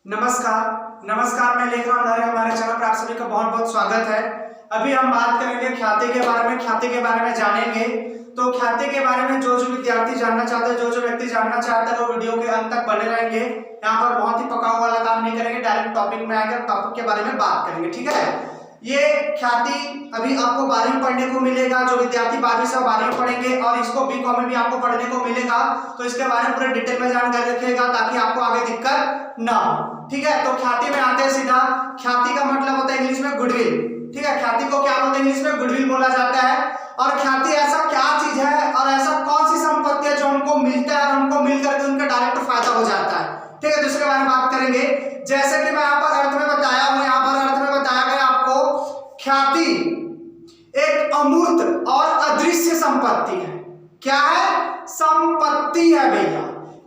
नमस्कार मैं लेकर हमारे चैनल पर आप सभी का बहुत बहुत स्वागत है। अभी हम बात करेंगे ख्याति के बारे में। ख्याति के बारे में जानेंगे तो ख्याति के बारे में जो विद्यार्थी जानना चाहते हैं, जो व्यक्ति जानना चाहता है वो वीडियो के अंत तक बने रहेंगे। यहाँ पर बहुत ही पकाऊ वाला काम नहीं करेंगे, डायरेक्ट टॉपिक में आएंगे, टॉपिक के बारे में बात करेंगे। ठीक है, ये ख्याति अभी आपको 12वीं पढ़ने को मिलेगा। जो विद्यार्थी 12वीं से 12वीं पढ़ेंगे और इसको बीकॉम में भी आपको पढ़ने को मिलेगा, तो इसके बारे में पूरे डिटेल में जानकारी रखिएगा ताकि आपको आगे दिक्कत ना हो। ठीक है, तो ख्याति में आते हैं सीधा। ख्याति का मतलब होता है इंग्लिश में गुडविल। ठीक है, ख्याति को क्या बोलते हैं इंग्लिश में? गुडविल बोला जाता है। और ख्याति ऐसा क्या चीज है और ऐसा कौन सी संपत्ति है जो हमको मिलता है और हमको मिलकर के उनका डायरेक्ट फायदा हो जाता है। ठीक है, दूसरे बारे में बात करेंगे। जैसे कि मैं यहाँ पर अर्थ में बताया हूँ, यहाँ पर अर्थ में बताया गया आपको, ख्याति एक अमूर्त और अदृश्य संपत्ति है। क्या है? संपत्ति है भैया।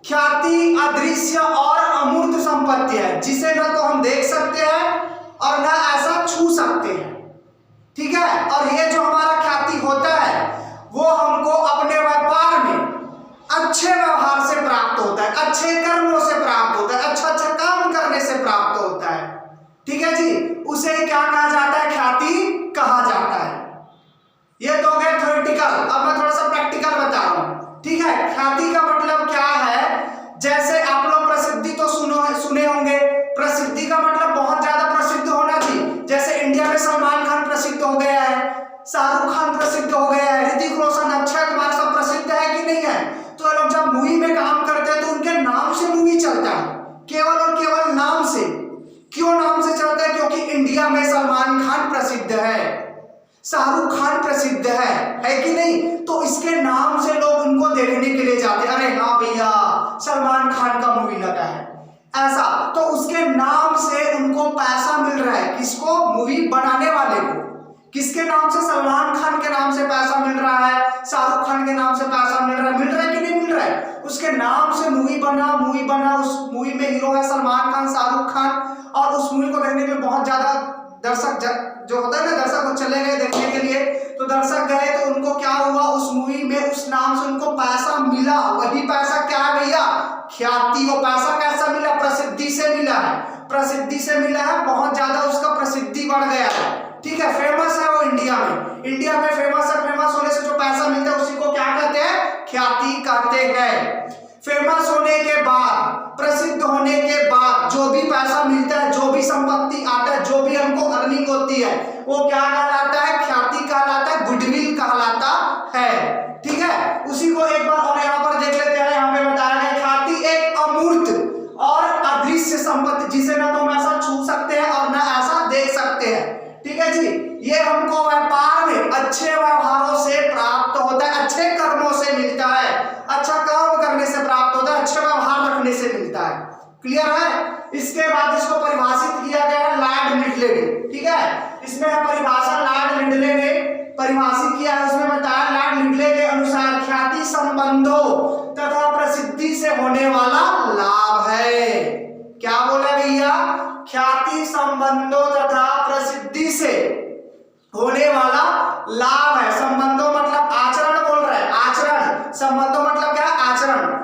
ख्याति अदृश्य और अमूर्त संपत्ति है जिसे ना तो हम देख सकते हैं और ना ऐसा छू सकते हैं। ठीक है, और ये जो हमारा ख्याति होता है वो हमको अपने व्यापार में अच्छे व्यवहार से प्राप्त होता है, अच्छे कर्मों से प्राप्त होता है, अच्छा काम करने से प्राप्त होता है। ठीक है जी, उसे क्या कहा जाता है? ख्याति कहा जाता है। ये तो हो गया थ्योरेटिकल। अब मैं थोड़ा सा प्रैक्टिकल बता रहा हूं। ठीक है, ख्याति का मतलब क्या है? जैसे आप लोग प्रसिद्धि तो सुने होंगे। प्रसिद्धि का मतलब बहुत ज्यादा प्रसिद्ध होना जी। जैसे इंडिया में सलमान खान प्रसिद्ध हो गया है, शाहरुख खान प्रसिद्ध हो गया है, ऋतिक रोशन, अक्षय कुमार सब प्रसिद्ध है कि नहीं है? तो लोग जब मूवी में काम करते हैं तो उनके नाम से मूवी चलता है, केवल और केवल नाम से। क्यों नाम से चलता है? क्योंकि इंडिया में सलमान खान प्रसिद्ध है, शाहरुख खान प्रसिद्ध है कि नहीं? तो इसके नाम से लोग उनको देखने के लिए जाते हैं। अरे हाँ भैया, सलमान खान का मूवी लगा है, ऐसा। तो उसके नाम से उनको पैसा मिल रहा है। किसको? मूवी बनाने वाले को। किसके नाम से? सलमान खान के नाम से पैसा मिल रहा है, शाहरुख खान के नाम से पैसा मिल रहा है कि नहीं मिल रहा है? उसके नाम से मूवी बना, उस मूवी में हीरो है सलमान खान, शाहरुख खान, और उस मूवी को देखने के लिए बहुत ज्यादा दर्शक जो होता है ना, दर्शक वो चले गए देखने के लिए। तो दर्शक गए तो उनको क्या हुआ? उस मूवी में उस नाम से उनको पैसा मिला। वही पैसा क्या है भैया? ख्याति। वो पैसा कैसा मिला? प्रसिद्धि से मिला है। प्रसिद्धि से मिला है, बहुत ज्यादा उसका प्रसिद्धि बढ़ गया है। ठीक है, फेमस है वो इंडिया में फेमस है। फेमस होने से जो पैसा मिलता है उसी को क्या कहते हैं? ख्याति कहते हैं। फेमस होने के बाद, प्रसिद्ध होने के बाद जो भी पैसा मिलता है, जो भी संपत्ति आता है, जो भी हमको अर्निंग होती है, वो क्या कहलाता है? ख्याति कहलाता है, गुडविल कहलाता है। ठीक है, उसी को एक बार और यहाँ पर देख लेते हैं। यहाँ पे बताया गया ख्याति एक अमूर्त और अदृश्य संपत्ति जिसे ना तो हम ऐसा छू सकते हैं और ना ऐसा देख सकते हैं। ठीक है जी, ये हमको व्यापार में अच्छे व्यवहारों से प्राप्त होता है, अच्छे कर्मों से मिलता है, अच्छा काम करने से प्राप्त होता है, अच्छे व्यवहार रखने से मिलता है। क्लियर है? इसके बाद इसको परिभाषित किया गया है लॉर्ड लिंडले ने। ठीक है, इसमें परिभाषा लॉर्ड लिंडले ने परिभाषित किया है। उसमें बताया लॉर्ड लिंडले के अनुसार ख्याति संबंधों तथा प्रसिद्धि से होने वाला लाभ है। क्या बोला भैया? ख्याति संबंधों तथा प्रसिद्धि से होने वाला लाभ है। संबंधों मतलब आचरण बोल रहा है, आचरण। संबंधों मतलब क्या? आचरण।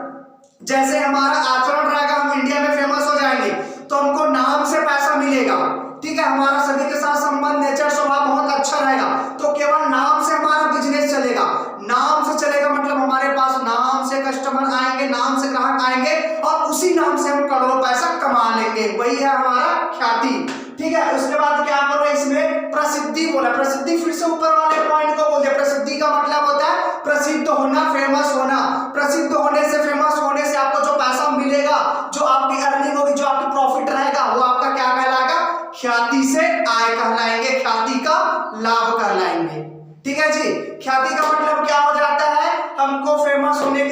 जैसे हमारा आचरण रहेगा, हम इंडिया में फेमस हो जाएंगे तो हमको नाम से पैसा मिलेगा। ठीक है, हमारा सभी के साथ संबंध, नेचर, स्वभाव बहुत अच्छा रहेगा तो केवल नाम से हमारा बिजनेस चलेगा। नाम से चलेगा मतलब हमारे पास नाम से कस्टमर आएंगे, नाम से ग्राहक आएंगे और उसी नाम से हम करोड़ों पैसा कमा लेंगे। वही है हमारा ख्याति। ठीक है, उसके बाद क्या बोल रहे हैं? इसमें प्रसिद्धि बोला। प्रसिद्धि फिर से ऊपर वाले पॉइंट को बोलते हैं। प्रसिद्धि का मतलब होता है प्रसिद्ध होना, फेमस होना। प्रसिद्ध होने से, फेमस होने से आपको जो पैसा मिलेगा, जो आपकी अर्निंग होगी, जो आपकी प्रॉफिट रहेगा, वो आपका क्या कहलाएगा? ख्याति से आय कहलाएंगे, ख्याति का लाभ कहलाएंगे। ठीक है जी, ख्याति का मतलब क्या हो जाता है? हमको फेमस होने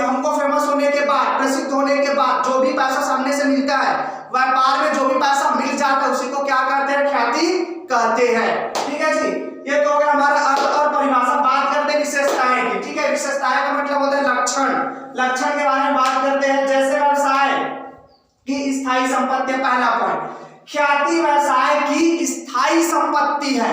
के बाद, प्रसिद्ध होने के बाद जो भी पैसा सामने से मिलता है, व्यापार में जो भी पैसा मिल जाता है उसी को क्या कहते हैं? ख्याति कहते हैं। ठीक है जी, ये तो हो गया हमारा अर्थ और परिभाषा। बात करते हैं विशेषताएं की। ठीक है, विशेषताएं का मतलब होता है लक्षण। लक्षण के बारे में बात करते हैं। जैसे व्यवसाय की स्थायी संपत्ति, पहला पॉइंट, ख्याति व्यवसाय की स्थायी संपत्ति है।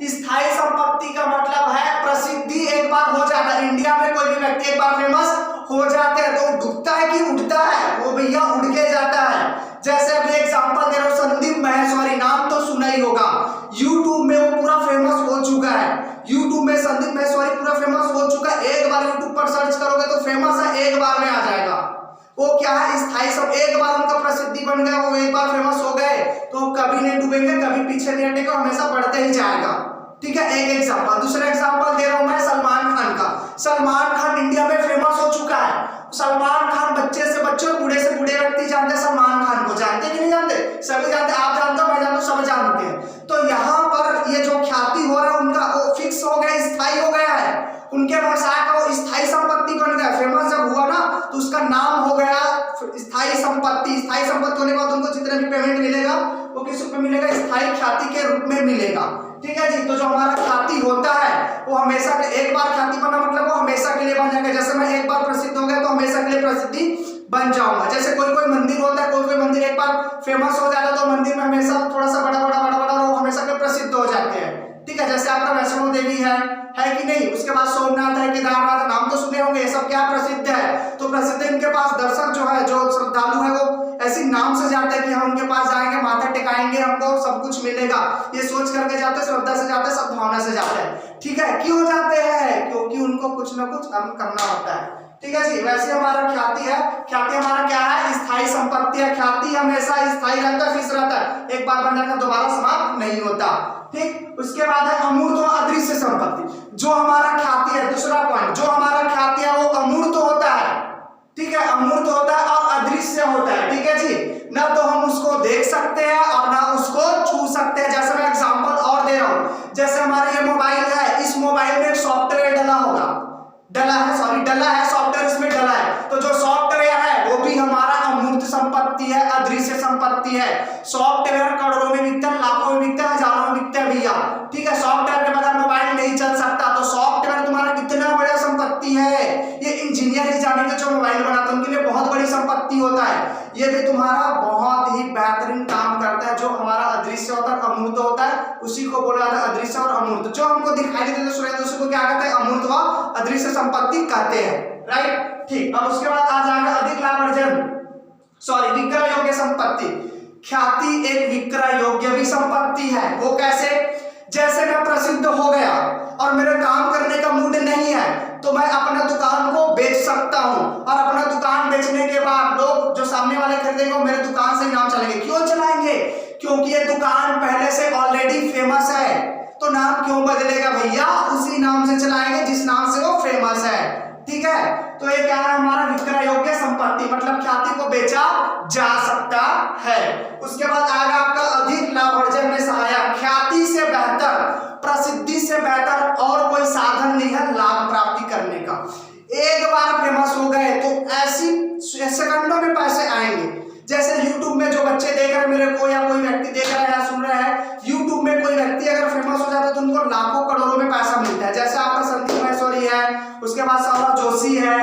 स्थायी संपत्ति का मतलब है प्रसिद्धि एक बार हो जाता है। इंडिया में कोई भी व्यक्ति एक बार फेमस हो जाते हैं तो डूबता है कि उड़ता है? वो भैया उड़ के जाता है। जैसे अभी एग्जांपल दे रहा वो क्या है, स्थायी सब। एक बार उनका प्रसिद्धि बन गया, वो एक बार फेमस हो गए तो कभी नहीं डूबेंगे, कभी पीछे नहीं हटेगा, हमेशा बढ़ते ही जाएगा। ठीक है, एक एग्जांपल। दूसरा एग्जांपल दे रहा हूं मैं सलमान खान का। सलमान खान इंडिया में फेमस हो चुका है। सलमान खान बच्चे से बच्चे और बूढ़े से बूढ़े व्यक्ति जानते हैं सलमान खान को। जानते कि नहीं जानते? सभी जानते, आप जानते हो, मैं जानता हूं, सब जानते हैं। तो यहाँ पर ये जो ख्याति हो रहा है उनका, वो फिक्स हो गया, स्थायी हो गया है। उनके व्यवसाय का वो स्थायी संपत्ति बन गया। फेमस जब हुआ ना तो उसका नाम हो गया स्थायी संपत्ति। स्थायी संपत्ति होने के बाद उनको जितना भी पेमेंट मिलेगा वो किस रूप में मिलेगा? स्थायी ख्याति के रूप में मिलेगा। ठीक है जी। तो जो हमारा ख्याति होता है वो हमेशा, एक बार ख्याति बनना मतलब वो हमेशा के लिए बन जाएगा। जैसे मैं एक बार प्रसिद्ध हो गया तो हमेशा के लिए प्रसिद्धि बन जाऊंगा। जैसे कोई कोई मंदिर होता है, कोई कोई मंदिर एक बार फेमस हो जाता है तो मंदिर में हमेशा थोड़ा सा बड़ा बड़ा बड़ा बड़ा वो हमेशा के प्रसिद्ध हो जाते हैं। ठीक है, जैसे आपका वैष्णो देवी है कि नहीं? उसके बाद सोमनाथ है, केदारनाथ, नाम तो सुने होंगे, ये सब क्या प्रसिद्ध है। तो प्रसिद्ध इनके पास दर्शक जो है, जो श्रद्धालु है, वो ऐसी नाम से जाते हैं कि हम उनके पास जाएंगे, माथा टिकाएंगे, हमको सब कुछ मिलेगा, ये सोच करके जाते हैं, श्रद्धा से जाते हैं, सद्भावना से जाते हैं। ठीक है, क्यों जाते हैं? क्योंकि उनको कुछ ना कुछ कर्म करना होता है। ठीक है जी। वैसे हमारा ख्याति है, ख्याति हमारा क्या है? स्थायी संपत्ति है। ख्याति हमेशा स्थायी रहता है, फिक्स रहता है, एक बार बन जाकर दोबारा समाप्त नहीं होता। ठीक, उसके बाद है अमूर्त और अदृश्य संपत्ति। जो हमारा ख्याति है, दूसरा पॉइंट, जो हमारा ख्याति है वो अमूर्त होता है। ठीक है, अमूर्त होता है और अदृश्य होता है। ठीक है जी। ना तो हम उसको देख सकते हैं और ना उसको छू सकते हैं। जैसे मैं एग्जांपल और दे रहा हूं, जैसे हमारा ये मोबाइल है, इस मोबाइल में एक सॉफ्टवेयर डला है, सॉफ्टवेयर इसमें डला है। तो जो सॉफ्टवेयर है वो भी हमारा अमूर्त संपत्ति है, अदृश्य संपत्ति है। सॉफ्टवेयर करोड़ों में बिकता है, लाखों में बिकता है, हजारों में बिकता है भैया। ठीक है, सॉफ्टवेयर के बगैर मोबाइल नहीं चल सकता। तो सॉफ्टवेयर तुम्हारा कितना बड़ा संपत्ति है, ये इंजीनियर ही जानेंगे जो मोबाइल बनाते हैं, उनके लिए बहुत बड़ी संपत्ति होता है। ये भी तुम्हारा बहुत ही बेहतरीन काम करता है। जो हमारा अदृश्य होता है, अमूर्त होता है, उसी को बोला जाता है अदृश्य और अमूर्त। जो हमको दिखाई देते हैं सूर्य, उसी को क्या कहते हैं? अमूर्त व अदृश्य संपत्ति कहते हैं। राइट, ठीक। अब उसके बाद आ जाएगा अधिक लाभ अर्जन, विक्रय योग्य संपत्ति। ख्याति एक विक्रय योग्य भी संपत्ति है। वो कैसे? जैसे मैं प्रसिद्ध हो गया और मेरे काम करने का मूड नहीं है तो मैं अपना दुकान को बेच सकता हूं, और अपना दुकान बेचने के बाद लोग जो सामने वाले खरीदेंगे मेरे दुकान से ही नाम चलेंगे। क्यों चलाएंगे? क्योंकि ये दुकान पहले से ऑलरेडी फेमस है। तो नाम क्यों बदलेगा भैया? उसी नाम से चलाएंगे जिस नाम से वो फेमस है। ठीक है, तो ये क्या है? हमारा विक्रय योग्य संपत्ति, मतलब ख्याति को बेचा जा सकता है। उसके बाद आएगा आपका अधिक लाभ अर्जन में सहायक। ख्याति से बेहतर, प्रसिद्धि से बेहतर और कोई साधन नहीं है लाभ प्राप्ति करने का। एक बार फेमस हो गए तो ऐसी सेकंडों में पैसे आएंगे। जैसे YouTube में जो बच्चे देख रहे हैं मेरे को, या कोई व्यक्ति देख रहा है या सुन रहा है, YouTube में कोई व्यक्ति अगर फेमस हो जाता है तो उनको लाखों करोड़ों में पैसा मिलता है। जैसे आपका संदीप महेश्वरी है, उसके बाद सौरभ जोशी है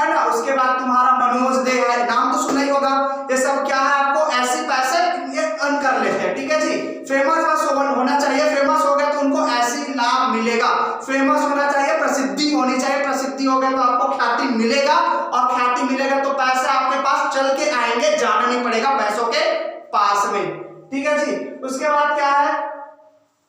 ना, उसके बाद तुम्हारा मनोज दे है, नाम तो सुना ही होगा। ये सब क्या है? आपको ऐसे पैसे अर्न कर लेते हैं। ठीक है जी। फेमस बस होना चाहिए, फेमस हो गया तो उनको ऐसी लाभ मिलेगा। फेमस होना चाहिए, प्रसिद्धि होनी चाहिए, प्रसिद्धि हो गया तो आपको ख्याति मिलेगा, और ख्याति मिलेगा तो पैसे आपके पास चल के आएंगे, जाना नहीं पड़ेगा पैसों के पास में। ठीक है जी। उसके बाद क्या है?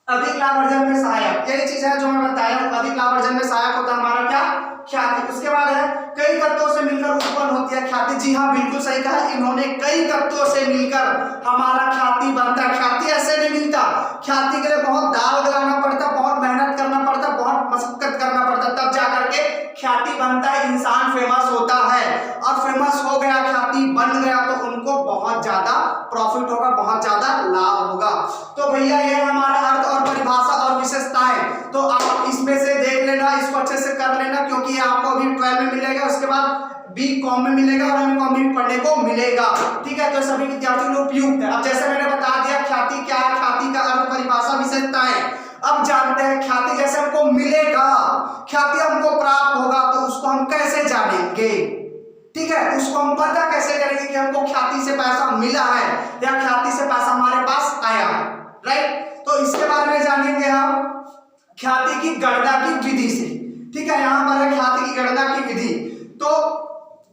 अधिक लाभ अर्जन में सहायक। यही चीज है जो मैं बताया हूं, अधिक लाभ अर्जन में सहायक होता है हमारा क्या? ख्याति। उसके बाद है कई तत्वों से मिलकर उत्पन्न होती है ख्याति। जी हाँ, बिल्कुल सही कहा इन्होंने, कई तत्वों से मिलकर हमारा ख्याति बनता है। ख्याति ऐसे नहीं मिलता, ख्याति के लिए बहुत दाव लगाना पड़ता, बहुत मेहनत करना पड़ता, बहुत मशक्कत करना पड़ता, तब जाकर के ख्याति बनता है, इंसान फेमस होता है। और फेमस हो गया, ख्याति बन गया तो उनको बहुत ज्यादा प्रॉफिट होगा, बहुत ज्यादा लाभ होगा। तो भैया ये हमारा अर्थ और परिभाषा और विशेषताएं, तो आप इसमें से देख लेना, इसको अच्छे से कर लेना, क्योंकि ये आपको अभी 12 में मिलेगा, उसके बाद B.Com में मिलेगा और M.Com में पढ़ने को मिलेगा। ठीक है, तो सभी विद्यार्थियों को उपयुक्त है। अब जैसे मैंने बता दिया ख्याति क्या है, ख्याति का अर्थ, परिभाषा, विशेषताएं। अब जानते हैं ख्याति जैसे हमको मिलेगा, ख्याति हमको प्राप्त होगा तो उसको हम कैसे जानेंगे? ठीक है, उसको हम पता कैसे करेंगे कि हमको ख्याति से पैसा मिला है या ख्याति से पैसा हमारे पास आया है? राइट, तो इसके बारे में जानेंगे हम ख्याति की गणना की विधि से। ठीक है, यहां पर है ख्याति की गणना की विधि। तो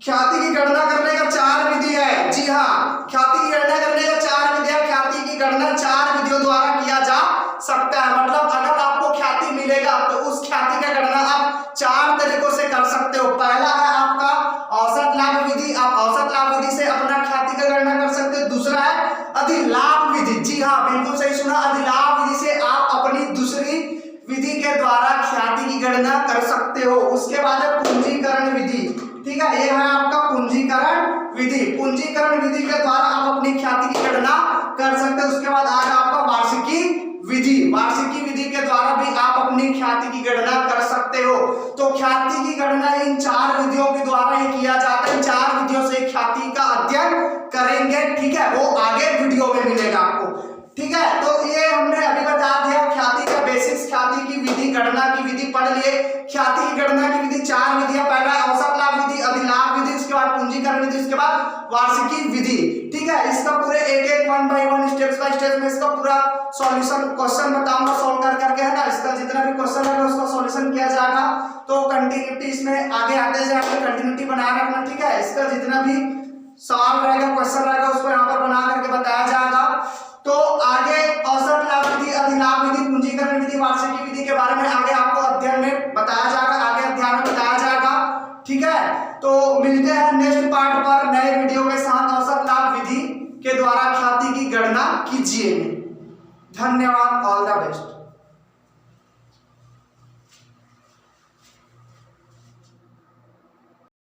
ख्याति की गणना करने का 4 विधि है। जी हाँ, ख्याति की गणना करने का 4 विधि है। ख्याति की गणना 4 विधियों द्वारा किया जा सकता है। मतलब अगर आपको ख्याति मिलेगा तो उस ख्याति का गणना आप 4 तरीकों से कर सकते हो। पहला है आपका औसत लाभ विधि। आप औसत लाभ लाभ विधि से अपना ख्याति का गणना कर सकते हो। दूसरा है अधिलाभ विधि। जी हाँ, बिल्कुल सही सुना, अधिलाभ विधि से आप अपनी दूसरी विधि के द्वारा ख्याति की गणना कर सकते हो। उसके बाद है पूंजीकरण विधि। ठीक है, ये है आपका पूंजीकरण विधि। पूंजीकरण विधि के द्वारा आप अपनी ख्याति की गणना कर सकते हो। उसके बाद आगे आपका वार्षिकी विधि। वार्षिकी विधि के द्वारा भी आप अपनी ख्याति की गणना कर सकते हो। तो ख्याति की गणना इन 4 विधियों के द्वारा ही किया जाता है। इन 4 विधियों से ख्याति का अध्ययन करेंगे। ठीक है, वो आगे वीडियो में मिलेगा आपको। ठीक है, तो ये हमने अभी बता दिया ख्याति का बेसिक्स, ख्याति की विधि, गणना की विधि पढ़ लिए। ख्याति की गणना की विधि 4 विधियां, पहला औसत लाभ विधि, अधिलाभ विधि, उसके बाद पूंजीकरण विधि, उसके बाद वार्षिकी विधि। ठीक है, इसका पूरे एक 1 बाय 1 स्टेप बाय स्टेप में इसका पूरा सॉल्यूशन क्वेश्चन बताऊंगा सॉल्व कर करके, है ना। इसका जितना भी क्वेश्चन है उसका सॉल्यूशन किया जाएगा। तो कंटिन्यूटी इसमें आगे आते जाएंगे, कंटिन्यूटी बनाए रखना। ठीक है, इसका जितना भी सवाल रहेगा, क्वेश्चन रहेगा, उसको यहाँ पर बना करके बताया जाएगा। तो आगे औसत लाभ विधि, अधिलाभ विधि, पूंजीकरण विधि, वार्षिकी विधि के बारे में आगे आपको अध्ययन में बताया जाएगा, आगे अध्याय में बताया जाएगा। ठीक है, तो मिलते हैं नेक्स्ट पार्ट पर नए वीडियो के साथ। औसत लाभ विधि के द्वारा ख्याति की गणना कीजिए। धन्यवाद, ऑल द बेस्ट।